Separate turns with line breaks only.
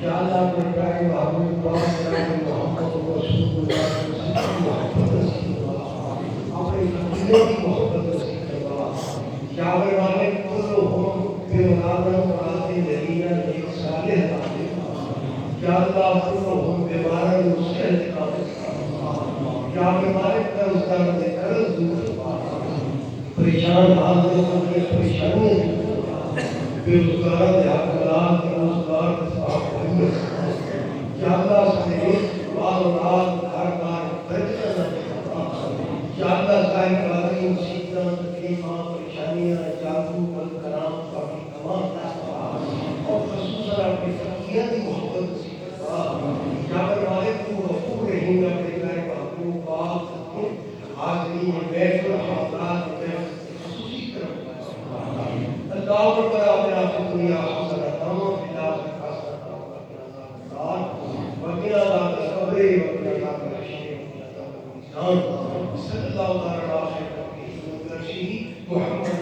یا اللہ اپنے پیارے محبوب پاک جناب محمد رسول اللہ کی محبت نصیب فرما، اپنے مدینے کی محبت نصیب فرما۔ یا میرے مالک کلہم بمرادن مراد نبینا نیک صالح ناصر، یا اللہ کلہم بیمارن صحت کامل، یا میرے مالک قرض داروں کے قرض دور فرما، پریشان حالوں کے پریشانیوں دور فرما، بے روزگار کے حقدار کے روزگار کے صاحب ہمت، یا اللہ سمیت مال و اولاد گھر بار برکت عطا فرما، یا اللہ ظاہر باطنی مصیبتاں تکلیفاں پریشانیاں جادو بل کرام باقی تمام عطا فرما، اور خصوصاً اپنی فقیہ کی محبت نصیب فرما۔ یا میرے مالک تو غفور رحیم اپنے پیارے محبوب پاک حاضرین محفل حاضرات محفل خصوصی کرم اللہ پر اپنا دنیا حسنۃ فی الآخرۃ حسنۃ وقنا عذاب النار وقنا عذاب القبر وقنا عذاب الحشر وقنا عذاب المیزان صلی اللہ علیہ وسلم محمد